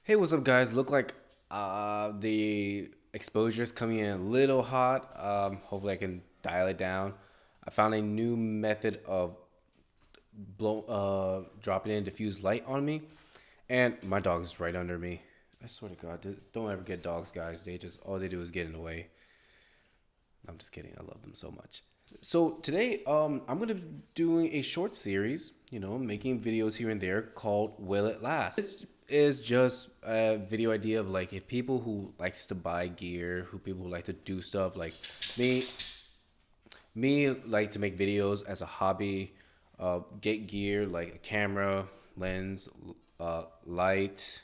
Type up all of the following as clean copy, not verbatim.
Hey, what's up, guys? Look like the exposure is coming in a little hot. Hopefully, I can dial it down. I found a new method of dropping in diffused light on me, and my dog is right under me. I swear to God, don't ever get dogs, guys. They just all they do is get in the way. I'm just kidding. I love them so much. So today, I'm gonna be doing a short series. Making videos here and there called "Will It Last?" This is just a video idea of like if people who likes to buy gear, who people who like to do stuff like me, me like to make videos as a hobby, get gear like a camera, lens, light,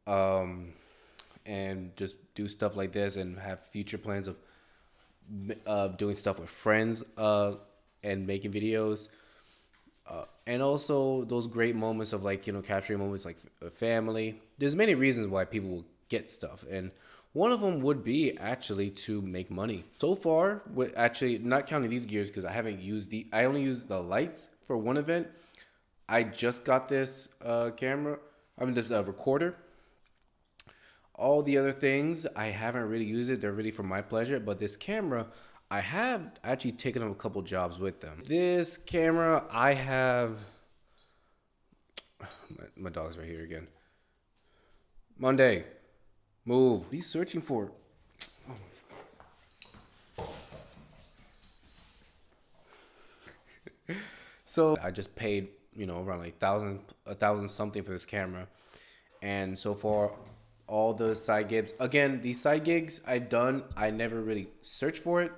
um, and just do stuff like this and have future plans of doing stuff with friends and making videos. And also those great moments of like capturing moments like a family. There's many reasons why people will get stuff, and one of them would be actually to make money. So far, with actually not counting these gears because I haven't used I only used the lights for one event. I just got this camera. I mean this recorder. All the other things, I haven't really used it. They're really for my pleasure. But this camera, I have actually taken up a couple jobs with them. This camera, I have. My dog's right here again. Monday, move. What are you searching for? So I just paid, around like a thousand something for this camera, and so far, all the side gigs. Again, these side gigs I've done, I never really searched for it.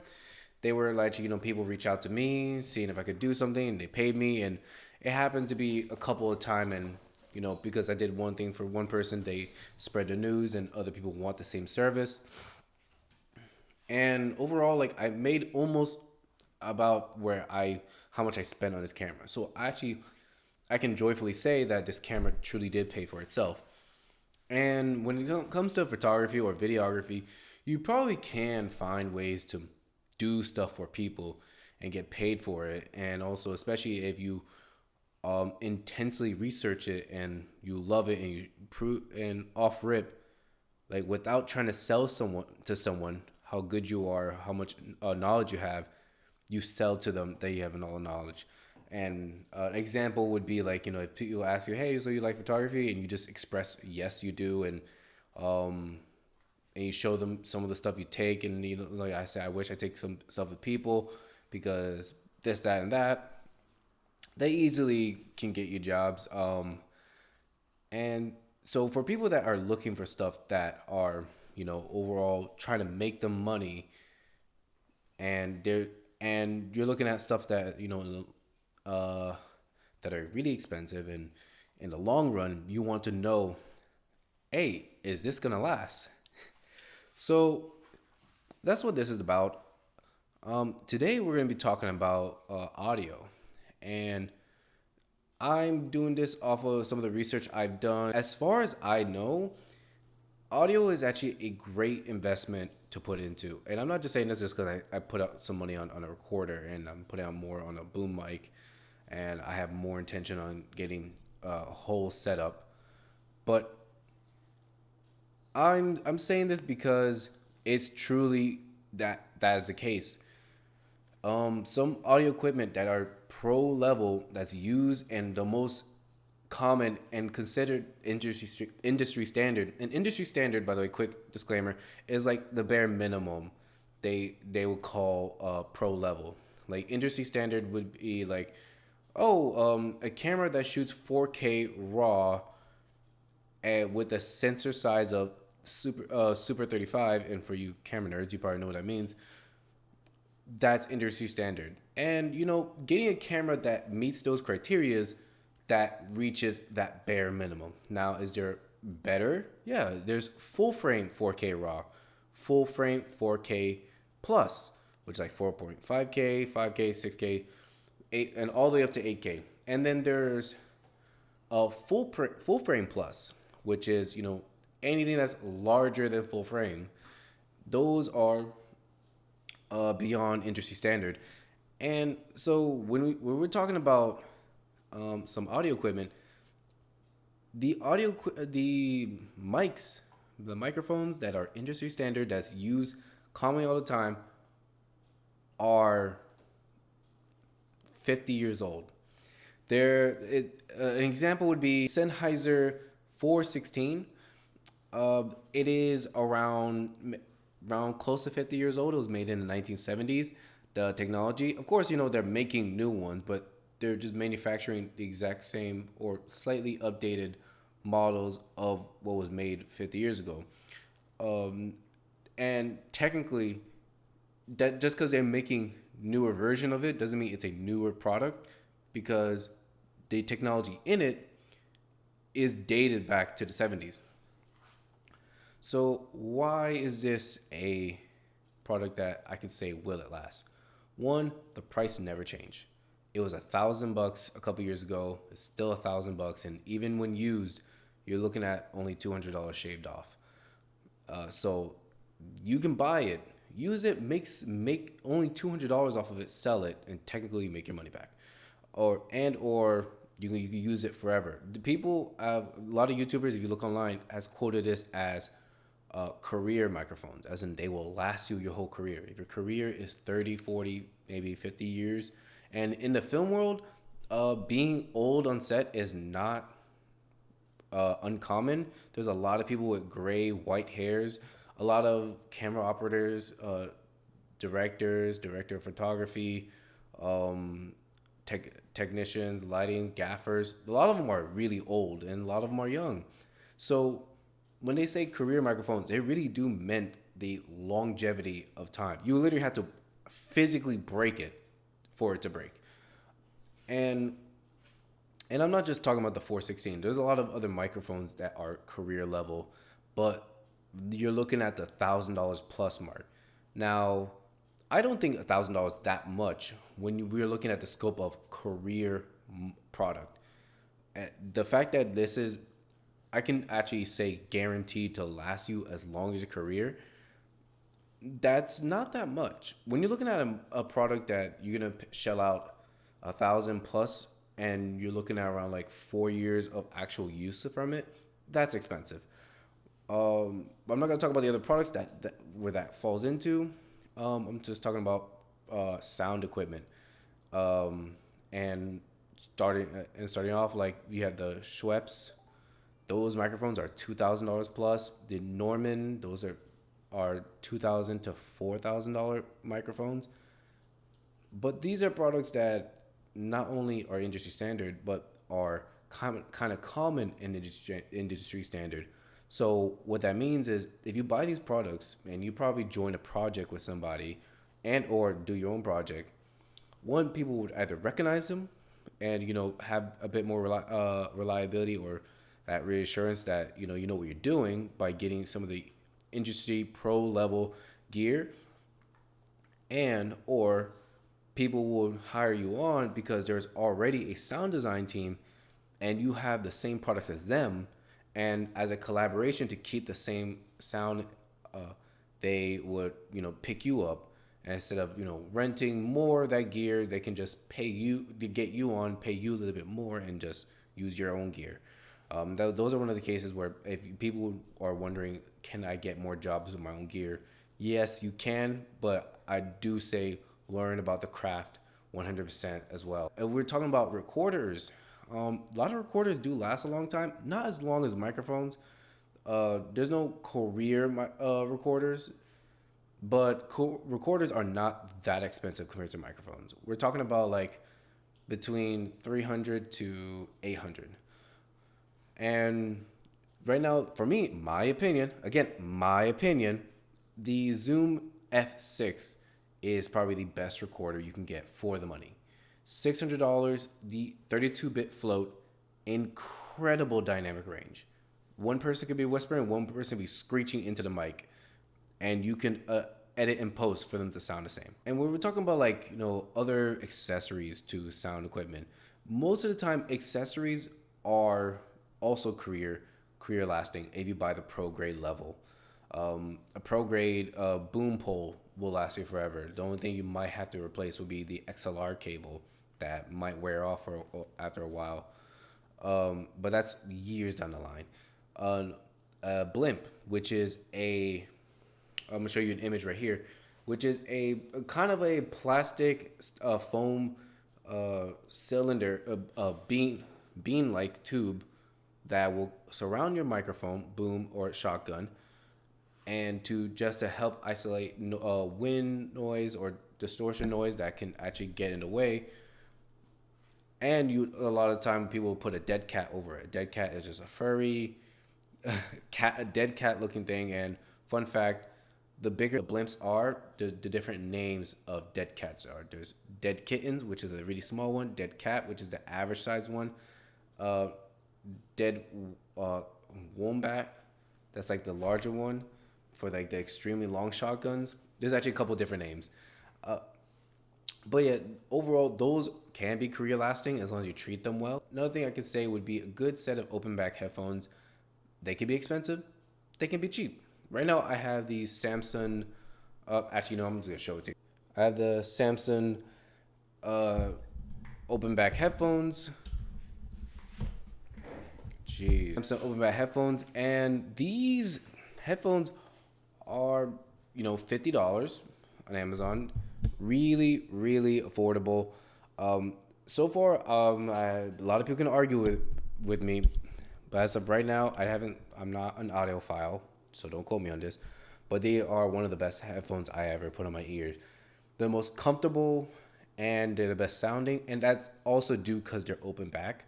They were like, people reach out to me, seeing if I could do something, and they paid me, and it happened to be a couple of time, and because I did one thing for one person, they spread the news, and other people want the same service. And overall, like I made almost about where I how much I spent on this camera. So actually, I can joyfully say that this camera truly did pay for itself. And when it comes to photography or videography, you probably can find ways to do stuff for people and get paid for it. And also, especially if you intensely research it and you love it and you prove and off rip, like without trying to sell someone how good you are, how much knowledge you have, you sell to them that you have all the knowledge. And an example would be like if people ask you, "Hey, so you like photography?" and you just express, "Yes, you do," um, and you show them some of the stuff you take, and like I said, I wish I take some stuff with people because this, that, and that. They easily can get you jobs. And so for people that are looking for stuff that are overall trying to make them money, and you're looking at stuff that uh, that are really expensive, and in the long run you want to know, hey, is this gonna last? So that's what this is about. Today we're gonna be talking about audio, and I'm doing this off of some of the research I've done. As far as I know, audio is actually a great investment to put into. And I'm not just saying this just because I put out some money on a recorder, and I'm putting out more on a boom mic, and I have more intention on getting a whole setup. But I'm saying this because it's truly that is the case. Some audio equipment that are pro level that's used and the most common and considered industry standard. An industry standard, by the way, quick disclaimer, is like the bare minimum. They would call pro level. Like industry standard would be like, oh, a camera that shoots 4K raw and with a sensor size of super 35, and for you camera nerds, you probably know what that means. That's industry standard. And getting a camera that meets those criterias, that reaches that bare minimum. Now, is there better? Yeah, there's full frame 4K raw, full frame 4K plus, which is like 4.5K, 5K, 6K, 8, and all the way up to 8K. And then there's a full frame plus, which is anything that's larger than full frame. Those are beyond industry standard. And so when we're talking about some audio equipment, the mics, the microphones that are industry standard that's used commonly all the time are 50 years old. An example would be Sennheiser 416. It is around close to 50 years old. It was made in the 1970s. The technology, of course, they're making new ones, but they're just manufacturing the exact same or slightly updated models of what was made 50 years ago. Um, and technically, that just because they're making newer version of it doesn't mean it's a newer product, because the technology in it is dated back to the 70s. So why is this a product that I can say will it last? One, the price never changed. It was $1,000 a couple years ago. It's still $1,000, and even when used, you're looking at only $200 shaved off. So you can buy it, use it, make only $200 off of it, sell it, and technically make your money back, or you can use it forever. The people, a lot of YouTubers, if you look online, has quoted this as career microphones, as in they will last you your whole career. If your career is 30, 40, maybe 50 years, and in the film world, being old on set is not uncommon. There's a lot of people with gray, white hairs, a lot of camera operators, directors, director of photography, um, technicians, lighting, gaffers. A lot of them are really old, and a lot of them are young. So when they say career microphones, they really do meant the longevity of time. You literally have to physically break it for it to break. And and I'm not just talking about the 416. There's a lot of other microphones that are career level, but you're looking at the $1,000 plus mark. Now, I don't think $1,000 that much when we're looking at the scope of career product. The fact that this is, I can actually say guaranteed to last you as long as your career, that's not that much. When you're looking at a product that you're gonna shell out 1,000 plus, and you're looking at around like 4 years of actual use from it, that's expensive. I'm not gonna talk about the other products that where that falls into. I'm just talking about sound equipment. Um, and starting off, like you have the Schweppes. Those microphones are $2,000 plus. The Norman, those are $2,000 to $4,000 microphones. But these are products that not only are industry standard, but are kind of common in industry standard. So what that means is, if you buy these products and you probably join a project with somebody, and or do your own project, one, people would either recognize them and have a bit more reliability, or that reassurance that you know what you're doing by getting some of the industry pro level gear, and or people will hire you on because there's already a sound design team and you have the same products as them, and as a collaboration to keep the same sound, they would pick you up. And instead of renting more of that gear, they can just pay you to get you on, pay you a little bit more, and just use your own gear. Those are one of the cases where, if people are wondering, can I get more jobs with my own gear? Yes, you can, but I do say learn about the craft 100% as well. And we're talking about recorders. A lot of recorders do last a long time, not as long as microphones. There's no career recorders, but recorders are not that expensive compared to microphones. We're talking about like between 300 to 800. And right now, for me, my opinion, again, my opinion, the Zoom F6 is probably the best recorder you can get for the money. $600, the 32-bit float, incredible dynamic range. One person could be whispering, one person could be screeching into the mic, and you can edit and post for them to sound the same. And when we're talking about like other accessories to sound equipment, most of the time accessories are also career lasting if you buy the pro grade level. A pro grade boom pole will last you forever. The only thing you might have to replace would be the XLR cable that might wear off after a while. but that's years down the line. A blimp, which is I'm gonna show you an image right here, which is a kind of a plastic foam cylinder, bean like tube that will surround your microphone, boom or shotgun, and to help isolate wind noise or distortion noise that can actually get in the way. And you a lot of time people put a dead cat over it. Dead cat is just a furry a dead cat looking thing. And fun fact, the bigger the blimps are, the different names of dead cats are. There's dead kittens, which is a really small one. Dead cat, which is the average size one. Uh, dead uh, wombat, that's like the larger one for like the extremely long shotguns. There's actually a couple different names. Uh, but yeah, overall, those can be career lasting as long as you treat them well. Another thing I could say would be a good set of open back headphones. They can be expensive, they can be cheap. Right now, I have the Samsung. Actually, no, I'm just gonna show it to you. I have the Samsung uh, open back headphones. Jeez, Samsung open back headphones, and these headphones are $50 on Amazon. Really, really affordable. So far, a lot of people can argue with me, but as of right now, I'm not an audiophile, so don't quote me on this. But they are one of the best headphones I ever put on my ears. They're the most comfortable, and they're the best sounding, and that's also due because they're open back.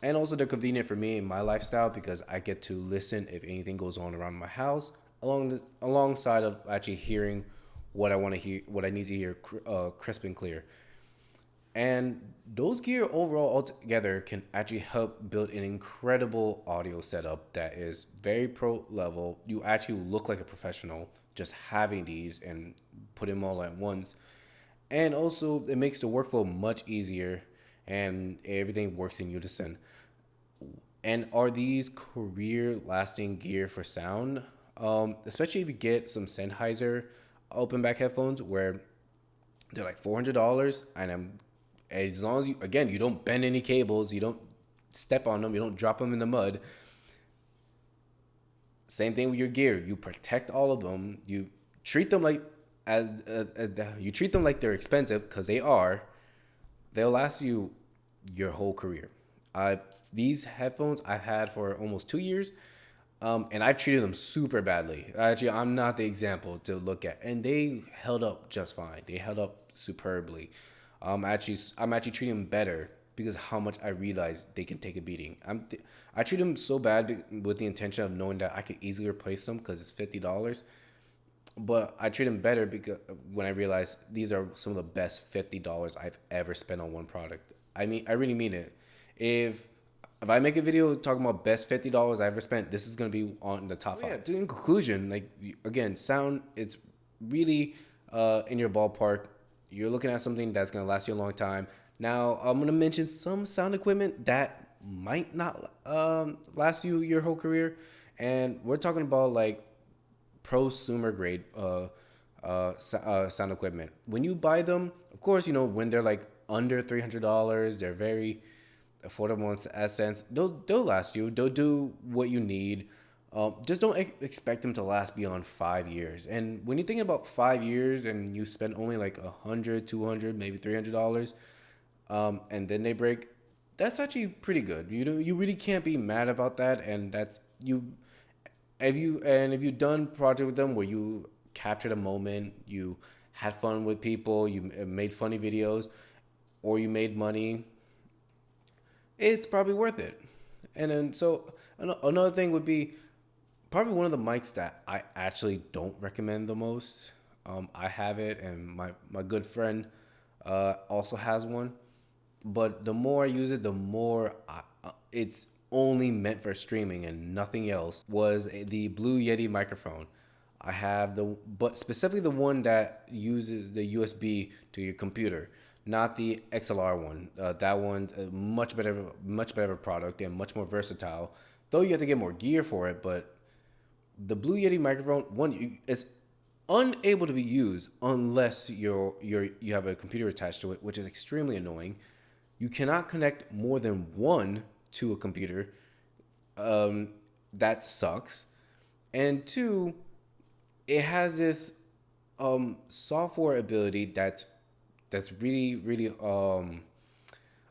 And also they're convenient for me in my lifestyle because I get to listen if anything goes on around my house, alongside of actually hearing what I want to hear, what I need to hear, crisp and clear. And those gear overall altogether can actually help build an incredible audio setup that is very pro level. You actually look like a professional just having these and put them all at once. And also it makes the workflow much easier and everything works in unison. And are these career lasting gear for sound? Especially if you get some Sennheiser open back headphones where they're like $400, and as long as you don't bend any cables, you don't step on them, you don't drop them in the mud. Same thing with your gear. You protect all of them. You treat them like you treat them like they're expensive because they are. They'll last you your whole career. These headphones I've had for almost 2 years, and I've treated them super badly. Actually, I'm not the example to look at, and they held up just fine. They held up superbly. I'm actually treating them better because how much I realize they can take a beating. I treat them so bad with the intention of knowing that I could easily replace them because it's $50. But I treat them better because when I realize these are some of the best $50 I've ever spent on one product. I mean, I really mean it. If if I make a video talking about best $50 I ever spent, this is gonna be on the top five. Yeah, in conclusion, like again, sound it's really in your ballpark. You're looking at something that's gonna last you a long time. Now I'm gonna mention some sound equipment that might not last you your whole career, and we're talking about like prosumer grade sound equipment. When you buy them, of course, when they're like under $300, they're very affordable in that sense. They'll last you. They'll do what you need. Just don't expect them to last beyond 5 years. And when you're thinking about 5 years and you spend only like 100, 200, maybe $300, and then they break, that's actually pretty good. You really can't be mad about that. And that's you. If you've done project with them where you captured a moment, you had fun with people, you made funny videos, or you made money, it's probably worth it. And then so another thing would be probably one of the mics that I actually don't recommend the most. I have it, and my good friend also has one. But the more I use it, the more it's only meant for streaming and nothing else. Was the Blue Yeti microphone. I have but specifically the one that uses the USB to your computer, not the XLR one. That one's a much better product and much more versatile. Though you have to get more gear for it, but the Blue Yeti microphone, it's unable to be used unless you have a computer attached to it, which is extremely annoying. You cannot connect more than one to a computer. Um, that sucks. And two, it has this software ability that's really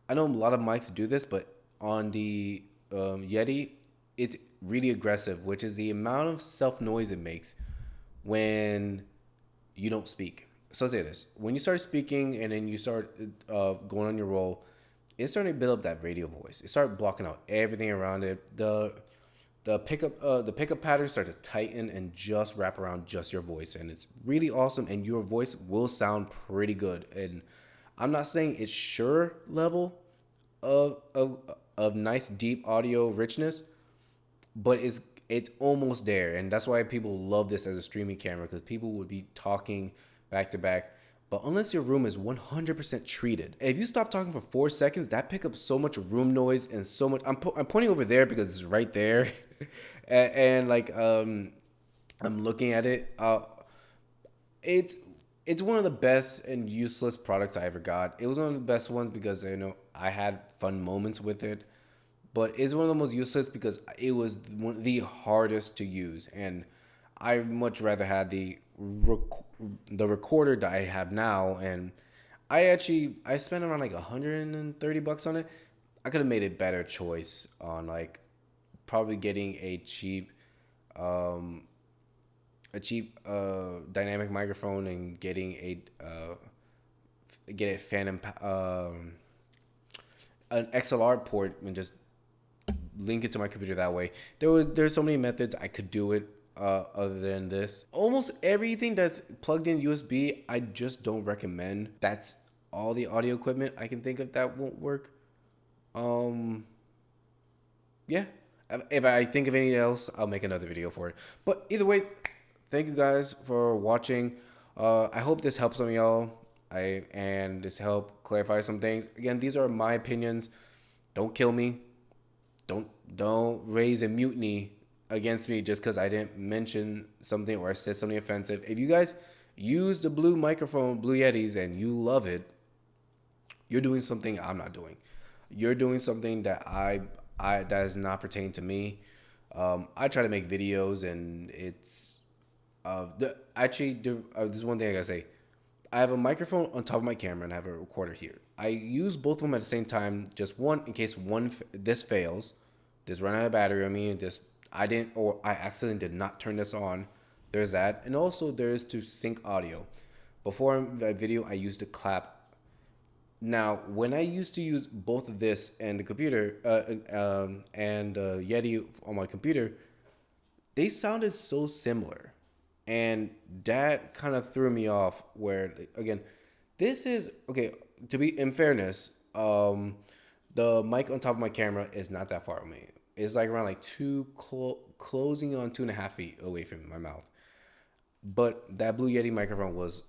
I know a lot of mics do this, but on the Yeti, it's really aggressive, which is the amount of self noise it makes when you don't speak. So I'll say this: when you start speaking and then you start going on your roll, it's starting to build up that radio voice. It started blocking out everything around it. The pickup patterns start to tighten and just wrap around just your voice, and it's really awesome. And your voice will sound pretty good. And I'm not saying it's sure level of nice deep audio richness, but it's almost there, and that's why people love this as a streaming camera, because people would be talking back to back. But unless your room is 100% treated, if you stop talking for 4 seconds, that pick up so much room noise and so much. I'm pointing over there because it's right there, and like I'm looking at it. It's it's one of the best and useless products I ever got. It was one of the best ones because I had fun moments with it, but it's one of the most useless because it was one of the hardest to use, and I much rather had the recorder that I have now. And I spent around like $130 on it. I could have made a better choice on like probably getting um, a cheap dynamic microphone and getting get a Phantom an XLR port and just link it to my computer that way. There's so many methods I could do it other than this. Almost everything that's plugged in USB, I just don't recommend. That's all the audio equipment I can think of that won't work. Um, yeah. If I think of anything else, I'll make another video for it. But either way, thank you guys for watching. I hope this helps some of y'all. And this help clarify some things. Again, these are my opinions. Don't kill me. Don't raise a mutiny against me just because I didn't mention something or I said something offensive. If you guys use the Blue microphone, Blue Yetis, and you love it, you're doing something I'm not doing. You're doing something that I that does not pertain to me. I try to make videos, and it's there's one thing I gotta say. I have a microphone on top of my camera and I have a recorder here. I use both of them at the same time, just one in case this fails. This run out of battery on me, and this I accidentally did not turn this on. There's that, and also there's to sync audio. Before the video, I used a clap. Now, when I used to use both of this and the computer, and Yeti on my computer, they sounded so similar, and that kind of threw me off. Where again, this is okay. To be in fairness, the mic on top of my camera is not that far away. It's like around like closing on 2.5 feet away from my mouth. But that Blue Yeti microphone was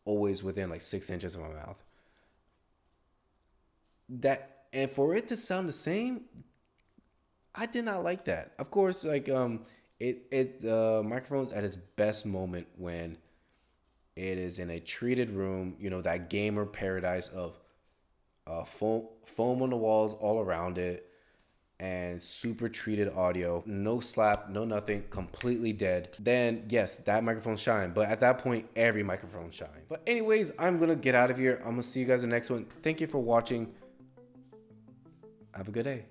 always within like 6 inches of my mouth. That, and for it to sound the same, I did not like that. Of course, like microphone's at its best moment when it is in a treated room. That gamer paradise of foam on the walls all around it, and super treated audio, no slap, no nothing, completely dead. Then yes, that microphone shine. But at that point, every microphone shine. But anyways, I'm gonna get out of here. I'm gonna see you guys in the next one. Thank you for watching. Have a good day.